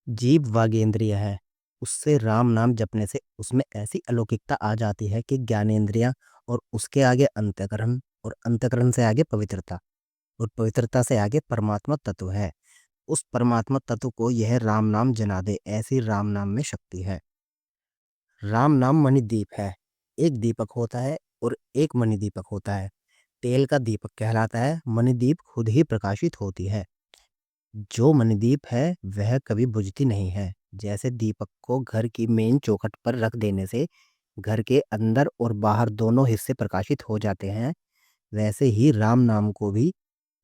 जीव वागेंद्रिय है। उससे राम नाम जपने से उसमें ऐसी अलौकिकता आ जाती है कि ज्ञानेंद्रियां और उसके आगे अंतःकरण और अंतःकरण से आगे पवित्रता और पवित्रता से आगे परमात्मा तत्व है। उस परमात्मा तत्व को यह राम नाम जना दे, ऐसी राम नाम में शक्ति है। राम नाम मणिदीप है। एक दीपक होता है और एक मणिदीपक होता है। तेल का दीपक कहलाता है, मणिदीप खुद ही प्रकाशित होती है। जो मणिदीप है वह कभी बुझती नहीं है। जैसे दीपक को घर की मेन चौखट पर रख देने से घर के अंदर और बाहर दोनों हिस्से प्रकाशित हो जाते हैं, वैसे ही राम नाम को भी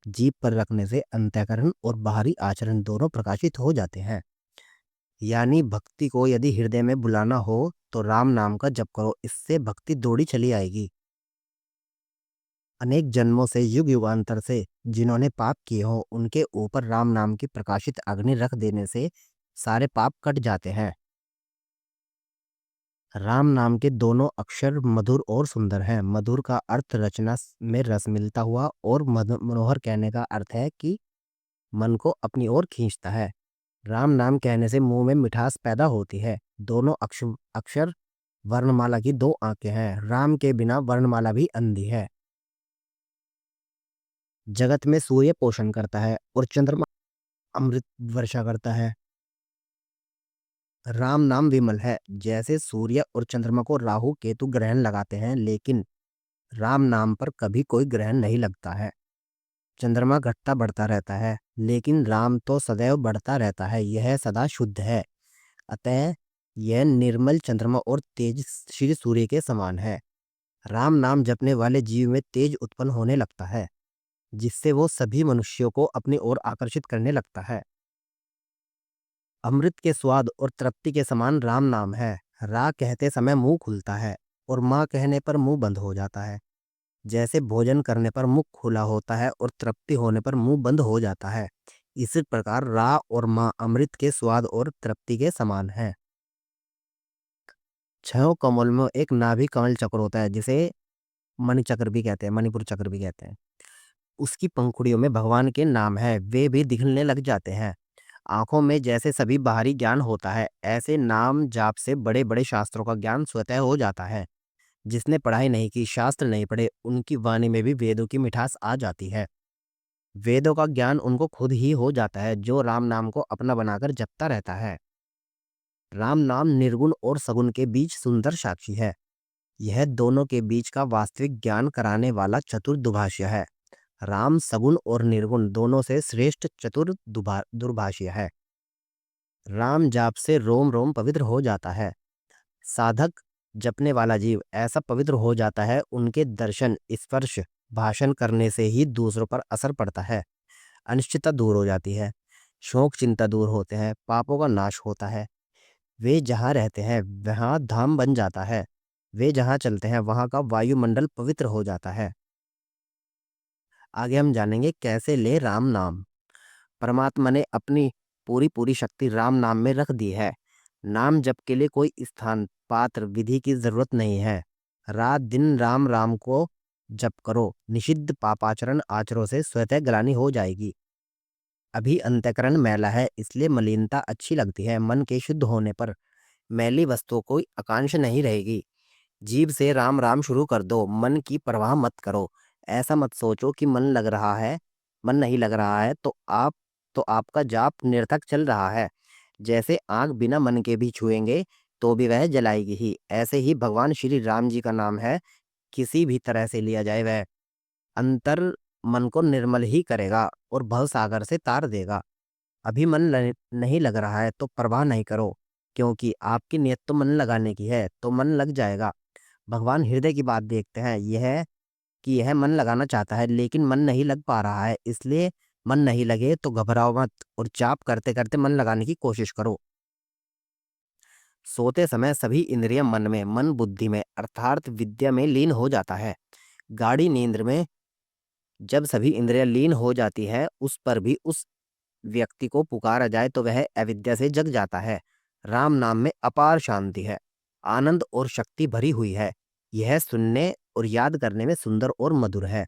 जीभ पर रखने से अंतःकरण और बाहरी आचरण दोनों प्रकाशित हो जाते हैं। यानी भक्ति को यदि हृदय में बुलाना हो तो राम नाम का जप करो, इससे भक्ति दौड़ी चली आएगी। अनेक जन्मों से युग युगांतर से जिन्होंने पाप किए हो उनके ऊपर राम नाम की प्रकाशित अग्नि रख देने से सारे पाप कट जाते हैं। राम नाम के दोनों अक्षर मधुर और सुंदर हैं। मधुर का अर्थ रचना में रस मिलता हुआ और मनोहर कहने का अर्थ है कि मन को अपनी ओर खींचता है। राम नाम कहने से मुंह में मिठास पैदा होती है। दोनों अक्षर वर्णमाला की दो आंखें हैं। राम के बिना वर्णमाला भी अंधी है। जगत में सूर्य पोषण करता है और चंद्रमा अमृत वर्षा करता है। राम नाम विमल है। जैसे सूर्य और चंद्रमा को राहु केतु ग्रहण लगाते हैं, लेकिन राम नाम पर कभी कोई ग्रहण नहीं लगता है। चंद्रमा घटता बढ़ता रहता है, लेकिन राम तो सदैव बढ़ता रहता है। यह सदा शुद्ध है। अतः यह निर्मल चंद्रमा और तेज श्री सूर्य के समान है। राम नाम जपने वाले जीव में तेज उत्पन्न होने लगता है, जिससे वो सभी मनुष्यों को अपनी ओर आकर्षित करने लगता है। अमृत के स्वाद और तृप्ति के समान राम नाम है। रा कहते समय मुंह खुलता है और माँ कहने पर मुंह बंद हो जाता है। जैसे भोजन करने पर मुख खुला होता है और तृप्ति होने पर मुंह बंद हो जाता है, इसी प्रकार रा और माँ अमृत के स्वाद और तृप्ति के समान है। छह कमल में एक नाभि कमल चक्र होता है, जिसे मणि चक्र भी कहते हैं, मणिपुर चक्र भी कहते हैं। उसकी पंखुड़ियों में भगवान के नाम है, वे भी दिखने लग जाते हैं। आंखों में जैसे सभी बाहरी ज्ञान होता है, ऐसे नाम जाप से बड़े बड़े शास्त्रों का ज्ञान स्वतः हो जाता है। जिसने पढ़ाई नहीं की, शास्त्र नहीं पढ़े, उनकी वाणी में भी वेदों की मिठास आ जाती है। वेदों का ज्ञान उनको खुद ही हो जाता है, जो राम नाम को अपना बनाकर जपता रहता है। राम नाम निर्गुण और सगुण के बीच सुंदर साक्षी है। यह दोनों के बीच का वास्तविक ज्ञान कराने वाला चतुर दुभाष्य है। राम सगुण और निर्गुण दोनों से श्रेष्ठ चतुर दुर्भाष्य है। राम जाप से रोम रोम पवित्र हो जाता है। साधक जपने वाला जीव ऐसा पवित्र हो जाता है, उनके दर्शन स्पर्श भाषण करने से ही दूसरों पर असर पड़ता है। अनिश्चितता दूर हो जाती है। शोक चिंता दूर होते हैं। पापों का नाश होता है। वे जहाँ रहते हैं वहाँ धाम बन जाता है। वे जहाँ चलते हैं वहाँ का वायुमंडल पवित्र हो जाता है। आगे हम जानेंगे कैसे ले राम नाम। परमात्मा ने अपनी पूरी पूरी शक्ति राम नाम में रख दी है। नाम जप के लिए कोई स्थान पात्र विधि की जरूरत नहीं है। रात दिन राम राम को जप करो, निषिद्ध पापाचरण आचरों से स्वतः ग्लानि हो जाएगी। अभी अंतःकरण मैला है, इसलिए मलिनता अच्छी लगती है। मन के शुद्ध होने पर मैली वस्तुओं कोई आकांक्षा नहीं रहेगी। जीभ से राम राम शुरू कर दो, मन की परवाह मत करो। ऐसा मत सोचो कि मन नहीं लग रहा है तो आपका जाप निरर्थक चल रहा है। जैसे आग बिना मन के भी छुएंगे तो भी वह जलाएगी ही, ऐसे ही भगवान श्री राम जी का नाम है, किसी भी तरह से लिया जाए वह अंतर मन को निर्मल ही करेगा और भव सागर से तार देगा। अभी नहीं लग रहा है तो परवाह नहीं करो, क्योंकि आपकी नियत तो मन लगाने की है, तो मन लग जाएगा। भगवान हृदय की बात देखते हैं, यह कि यह मन लगाना चाहता है लेकिन मन नहीं लग पा रहा है, इसलिए मन नहीं लगे तो घबराओ मत और जाप करते करते मन लगाने की कोशिश करो। सोते समय सभी इंद्रिय मन बुद्धि में अर्थात विद्या में लीन हो जाता है। गाढ़ी नींद में जब सभी इंद्रियां लीन हो जाती है, उस पर भी उस व्यक्ति को पुकारा जाए तो वह अविद्या से जग जाता है। राम नाम में अपार शांति है, आनंद और शक्ति भरी हुई है। यह सुनने और याद करने में सुंदर और मधुर है।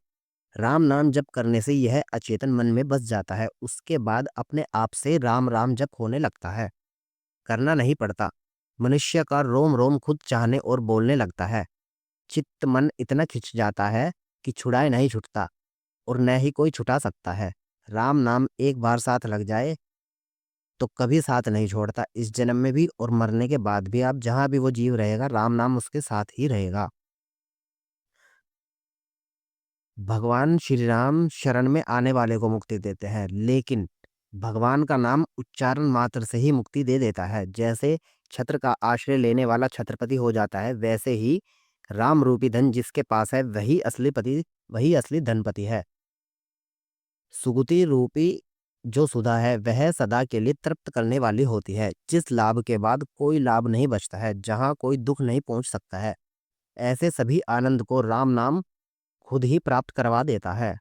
राम नाम जप करने से यह अचेतन मन में बस जाता है, उसके बाद अपने आप से राम राम जप होने लगता है। करना नहीं पड़ता। मनुष्य का रोम रोम खुद चाहने और बोलने लगता है। चित्त मन इतना खिंच जाता है कि छुड़ाए नहीं छूटता और न ही कोई छुटा सकता है। राम नाम एक बार साथ लग जाए तो कभी साथ नहीं छोड़ता, इस जन्म में भी और मरने के बाद भी। आप जहां भी वो जीव रहेगा, राम नाम उसके साथ ही रहेगा। भगवान श्री राम शरण में आने वाले को मुक्ति देते हैं, लेकिन भगवान का नाम उच्चारण मात्र से ही मुक्ति दे देता है। जैसे छत्र का आश्रय लेने वाला छत्रपति हो जाता है, वैसे ही राम रूपी धन जिसके पास है वही असली पति, वही असली धनपति है। सुगति रूपी जो सुधा है वह सदा के लिए तृप्त करने वाली होती है, जिस लाभ के बाद कोई लाभ नहीं बचता है, जहां कोई दुख नहीं पहुंच सकता है। ऐसे सभी आनंद को राम नाम खुद ही प्राप्त करवा देता है।